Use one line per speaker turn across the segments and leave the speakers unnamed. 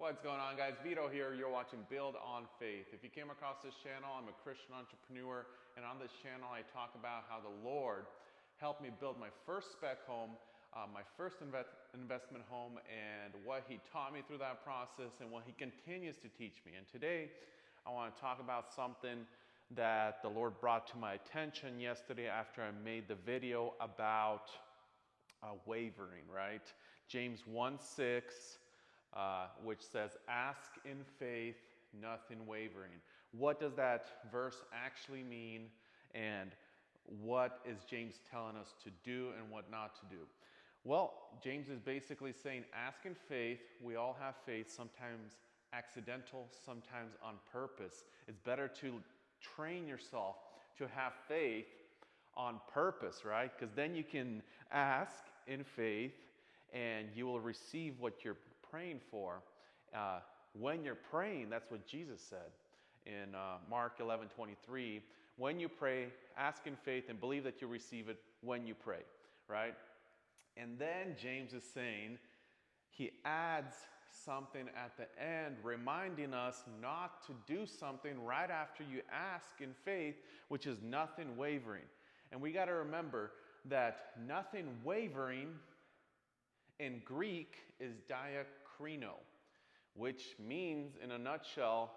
What's going on, guys? Vito here. You're watching Build on Faith. If you came across this channel, I'm a Christian entrepreneur, and on this channel I talk about how the Lord helped me build my first spec home, my first investment home, and what He taught me through that process and what He continues to teach me. And today I want to talk about something that the Lord brought to my attention yesterday after I made the video about wavering, right? James 1:6. Which says, ask in faith, nothing wavering. What does that verse actually mean, and what is James telling us to do and what not to do? Well, James is basically saying, ask in faith. We all have faith, sometimes accidental, sometimes on purpose. It's better to train yourself to have faith on purpose, right? Because then you can ask in faith and you will receive what you're praying for. When you're praying, that's what Jesus said in Mark 11:23. When you pray, ask in faith and believe that you receive it when you pray, right? And then James is saying, he adds something at the end, reminding us not to do something right after you ask in faith, which is nothing wavering. And we got to remember that nothing wavering in Greek is diakrino, which means, in a nutshell,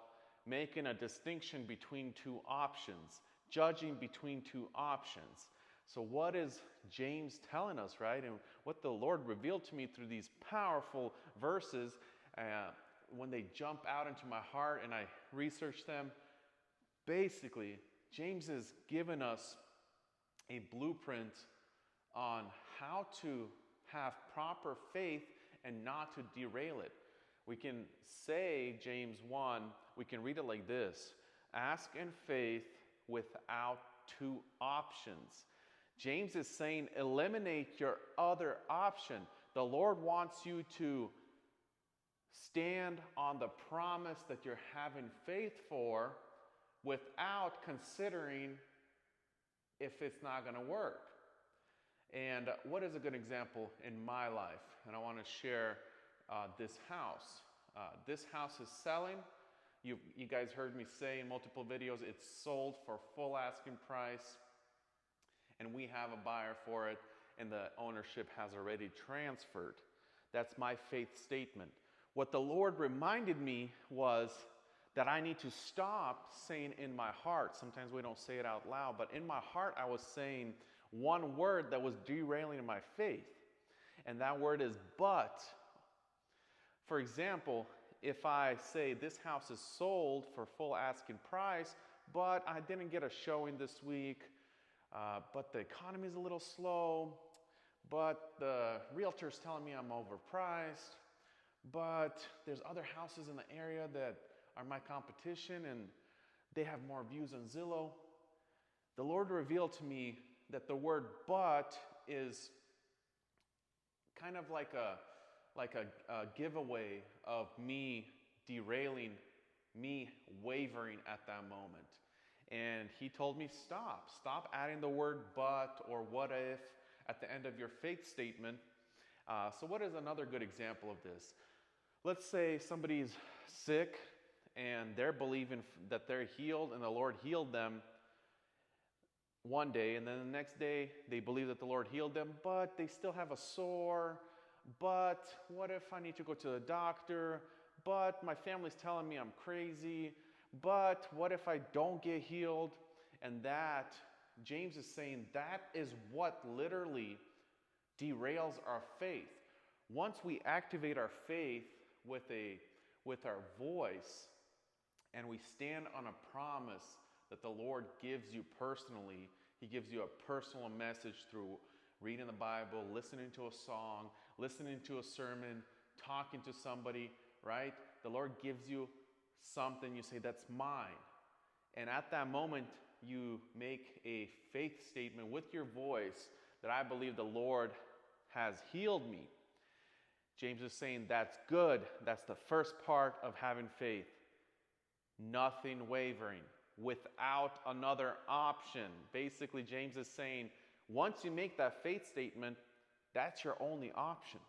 making a distinction between two options, judging between two options. So what is James telling us, right? And what the Lord revealed to me through these powerful verses, when they jump out into my heart and I research them, basically, James has given us a blueprint on how to have proper faith and not to derail it. We can say James 1, we can read it like this: ask in faith without two options. James is saying eliminate your other option. The Lord wants you to stand on the promise that you're having faith for without considering if it's not going to work. And what is a good example in my life? And I want to share this house. This house is selling. You guys heard me say in multiple videos, it's sold for full asking price. And we have a buyer for it, and the ownership has already transferred. That's my faith statement. What the Lord reminded me was that I need to stop saying in my heart. Sometimes we don't say it out loud, but in my heart I was saying one word that was derailing my faith. And that word is but. For example, if I say this house is sold for full asking price, but I didn't get a showing this week, but the economy is a little slow, but the realtor's telling me I'm overpriced, but there's other houses in the area that are my competition and they have more views on Zillow. The Lord revealed to me that the word but is kind of like a giveaway of me derailing, me wavering at that moment. And He told me stop adding the word but or what if at the end of your faith statement. So what is another good example of this? Let's say somebody's sick and they're believing that they're healed and the Lord healed them one day, and then the next day they believe that the Lord healed them, but they still have a sore. But what if I need to go to the doctor? But my family's telling me I'm crazy. But what if I don't get healed? And that, James is saying, that is what literally derails our faith. Once we activate our faith with our voice and we stand on a promise that the Lord gives you personally, He gives you a personal message through reading the Bible, listening to a song, listening to a sermon, talking to somebody, right? The Lord gives you something, you say, that's mine. And at that moment, you make a faith statement with your voice that I believe the Lord has healed me. James is saying that's good. That's the first part of having faith. Nothing wavering, without another option. Basically, James is saying, once you make that faith statement, that's your only option.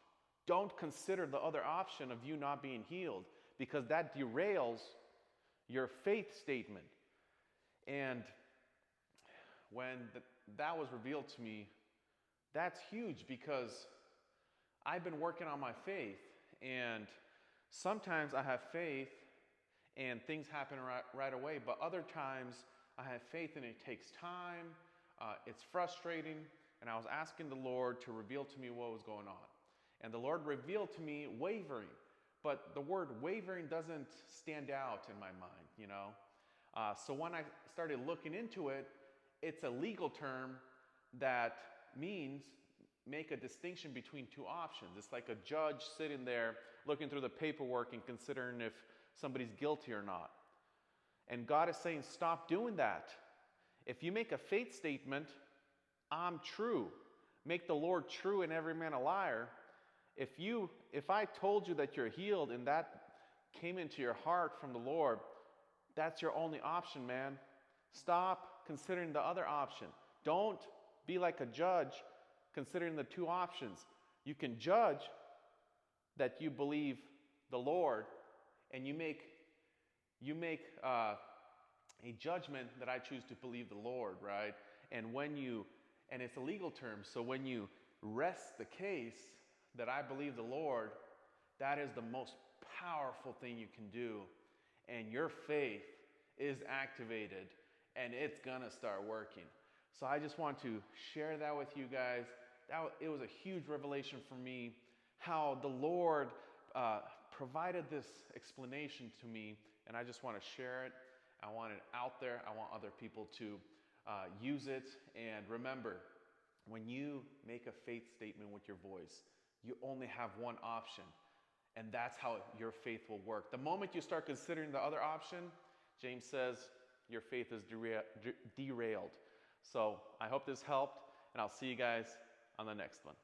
Don't consider the other option of you not being healed, because that derails your faith statement. And when that was revealed to me, that's huge, because I've been working on my faith, and sometimes I have faith and things happen right away, but other times I have faith and it takes time, it's frustrating, and I was asking the Lord to reveal to me what was going on. And the Lord revealed to me wavering, but the word wavering doesn't stand out in my mind, you know? So when I started looking into it, it's a legal term that means make a distinction between two options. It's like a judge sitting there looking through the paperwork and considering if somebody's guilty or not. And God is saying, stop doing that. If you make a faith statement, I'm true. Make the Lord true and every man a liar. If I told you that you're healed and that came into your heart from the Lord, that's your only option, man. Stop considering the other option. Don't be like a judge considering the two options. You can judge that you believe the Lord, and you make a judgment that I choose to believe the Lord, right? And it's a legal term, so when you rest the case that I believe the Lord, that is the most powerful thing you can do. And your faith is activated, and it's gonna start working. So I just want to share that with you guys. It was a huge revelation for me, how the Lord provided this explanation to me, and I just want to share it. I want it out there. I want other people to use it. And remember, when you make a faith statement with your voice, you only have one option, and that's how your faith will work. The moment you start considering the other option, James says your faith is derailed. So I hope this helped, and I'll see you guys on the next one.